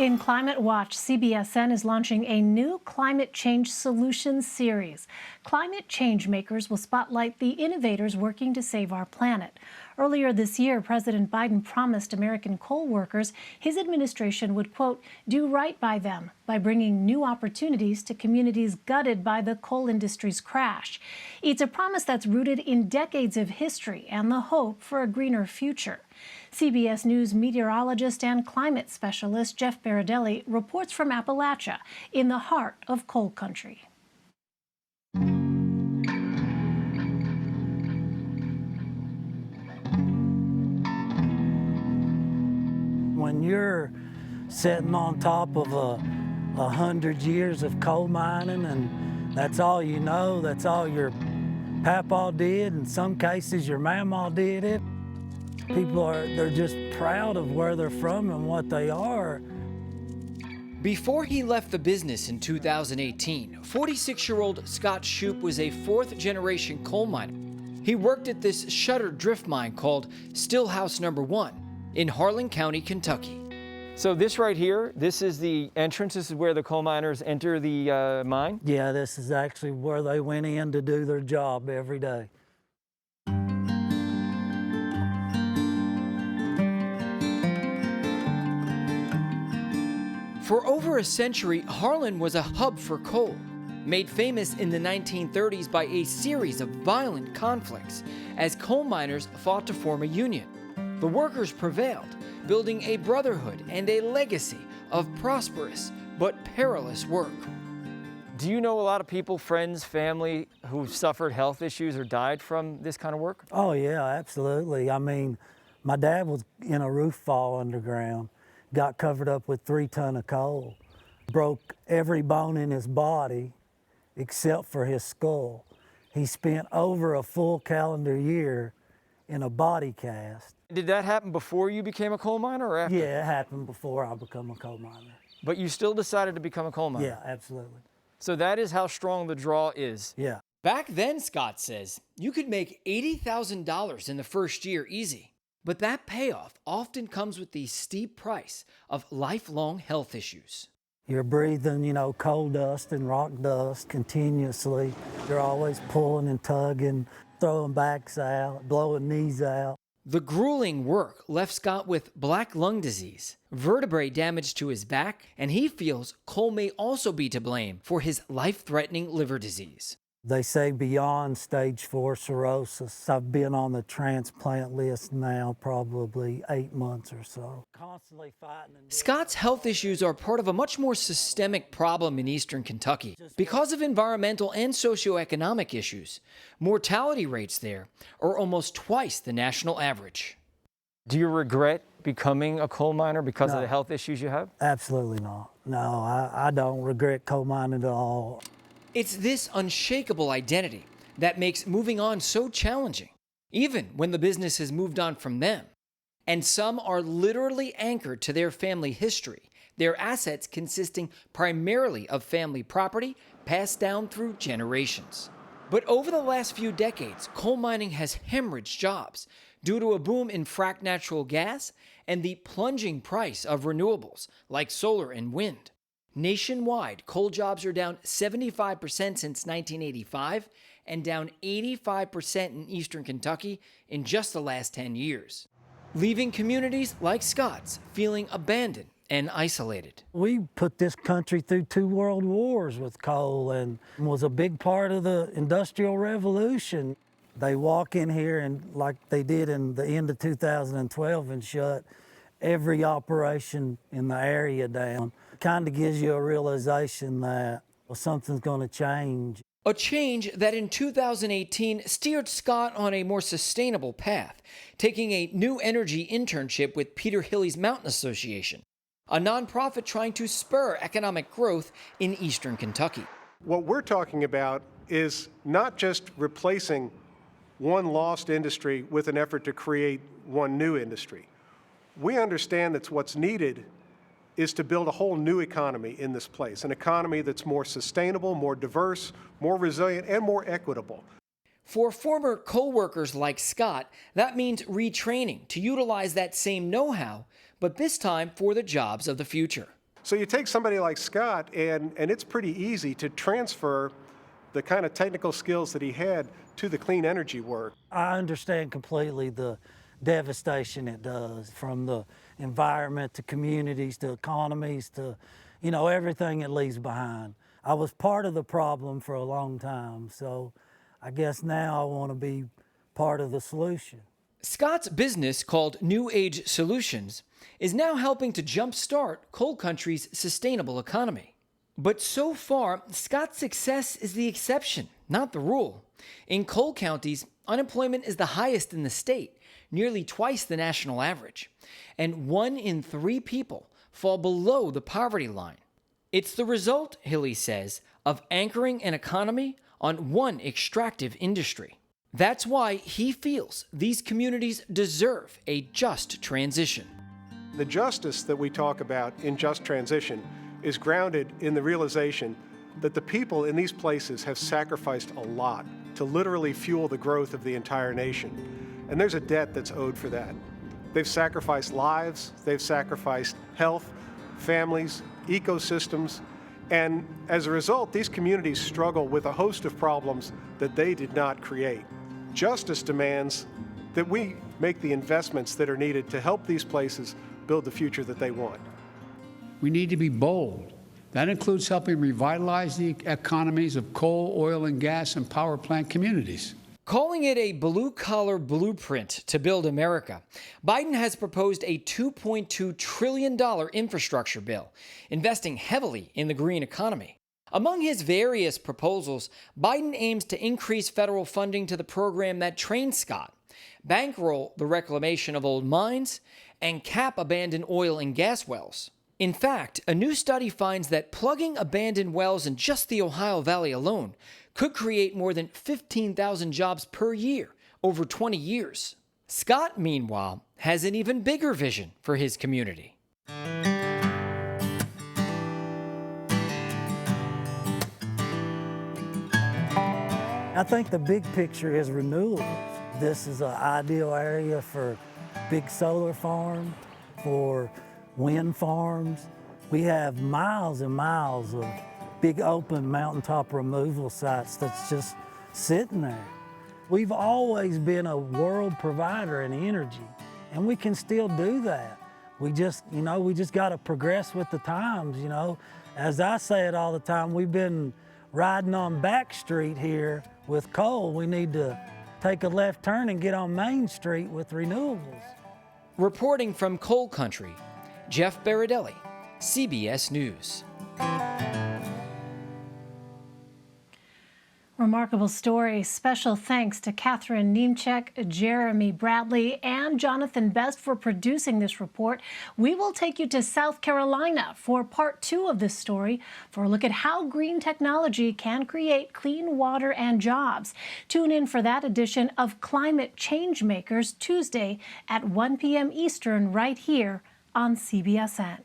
In Climate Watch, CBSN is launching a new climate change solutions series. Climate Changemakers will spotlight the innovators working to save our planet. Earlier this year, President Biden promised American coal workers his administration would, quote, do right by them by bringing new opportunities to communities gutted by the coal industry's crash. It's a promise that's rooted in decades of history and the hope for a greener future. CBS News meteorologist and climate specialist Jeff Berardelli reports from Appalachia, in the heart of coal country. When you're sitting on top of 100 years of coal mining and that's all you know, that's all your papa did, in some cases your mama did it, they're just proud of where they're from and what they are. Before he left the business in 2018, 46-year-old Scott Shoup was a fourth-generation coal miner. He worked at this shuttered drift mine called Stillhouse No. 1 in Harlan County, Kentucky. So this right here, this is the entrance. This is where the coal miners enter the mine? Yeah, this is actually where they went in to do their job every day. For over a century, Harlan was a hub for coal, made famous in the 1930s by a series of violent conflicts as coal miners fought to form a union. The workers prevailed, building a brotherhood and a legacy of prosperous but perilous work. Do you know a lot of people, friends, family, who've suffered health issues or died from this kind of work? Oh yeah, absolutely. I mean, my dad was in a roof fall underground, got covered up with 3 tons of coal, broke every bone in his body except for his skull. He spent over a full calendar year in a body cast. Did that happen before you became a coal miner or after? Yeah, it happened before I became a coal miner. But you still decided to become a coal miner? Yeah, absolutely. So that is how strong the draw is. Yeah. Back then, Scott says, you could make $80,000 in the first year easy. But that payoff often comes with the steep price of lifelong health issues. You're breathing, coal dust and rock dust continuously. You're always pulling and tugging, throwing backs out, blowing knees out. The grueling work left Scott with black lung disease, vertebrae damage to his back, and he feels coal may also be to blame for his life-threatening liver disease. They say beyond stage 4 cirrhosis. I've been on the transplant list now probably 8 months or so. Constantly fighting. Scott's health issues are part of a much more systemic problem in eastern Kentucky. Because of environmental and socioeconomic issues, mortality rates there are almost twice the national average. Do you regret becoming a coal miner because of the health issues you have? Absolutely not. No, I don't regret coal mining at all. It's this unshakable identity that makes moving on so challenging, even when the business has moved on from them. And some are literally anchored to their family history, their assets consisting primarily of family property passed down through generations. But over the last few decades, coal mining has hemorrhaged jobs due to a boom in fracked natural gas and the plunging price of renewables like solar and wind. Nationwide, coal jobs are down 75% since 1985 and down 85% in eastern Kentucky in just the last 10 years, leaving communities like Scott's feeling abandoned and isolated. We put this country through 2 world wars with coal and was a big part of the Industrial Revolution. They walk in here and like they did in the end of 2012 and shut every operation in the area down. Kind of gives you a realization that something's going to change. A change that in 2018 steered Scott on a more sustainable path, taking a new energy internship with Peter Hilly's Mountain Association, a nonprofit trying to spur economic growth in eastern Kentucky. What we're talking about is not just replacing one lost industry with an effort to create one new industry. We understand that what's needed is to build a whole new economy in this place, an economy that's more sustainable, more diverse, more resilient, and more equitable. For former coal workers like Scott, that means retraining to utilize that same know-how, but this time for the jobs of the future. So you take somebody like Scott, and it's pretty easy to transfer the kind of technical skills that he had to the clean energy work. I understand completely the devastation it does, from the environment to communities to economies to, everything it leaves behind. I was part of the problem for a long time, so I guess now I want to be part of the solution. Scott's business, called New Age Solutions, is now helping to jumpstart coal country's sustainable economy. But so far, Scott's success is the exception, not the rule. In coal counties, unemployment is the highest in the state, nearly twice the national average. And 1 in 3 people fall below the poverty line. It's the result, Hilly says, of anchoring an economy on one extractive industry. That's why he feels these communities deserve a just transition. The justice that we talk about in just transition is grounded in the realization that the people in these places have sacrificed a lot to literally fuel the growth of the entire nation. And there's a debt that's owed for that. They've sacrificed lives, they've sacrificed health, families, ecosystems, and as a result, these communities struggle with a host of problems that they did not create. Justice demands that we make the investments that are needed to help these places build the future that they want. We need to be bold. That includes helping revitalize the economies of coal, oil, and gas and power plant communities. Calling it a blue-collar blueprint to build America, Biden has proposed a $2.2 trillion infrastructure bill, investing heavily in the green economy. Among his various proposals, Biden aims to increase federal funding to the program that trained Scott, bankroll the reclamation of old mines, and cap abandoned oil and gas wells. In fact, a new study finds that plugging abandoned wells in just the Ohio Valley alone could create more than 15,000 jobs per year over 20 years. Scott, meanwhile, has an even bigger vision for his community. I think the big picture is renewables. This is an ideal area for big solar farms, for wind farms. We have miles and miles of big open mountaintop removal sites that's just sitting there. We've always been a world provider in energy, and we can still do that. We just got to progress with the times, As I say it all the time, we've been riding on Back Street here with coal. We need to take a left turn and get on Main Street with renewables. Reporting from coal country, Jeff Berardelli, CBS News. Remarkable story. Special thanks to Catherine Niemczek, Jeremy Bradley, and Jonathan Best for producing this report. We will take you to South Carolina for part 2 of this story for a look at how green technology can create clean water and jobs. Tune in for that edition of Climate Changemakers Tuesday at 1 p.m. Eastern right here on CBSN.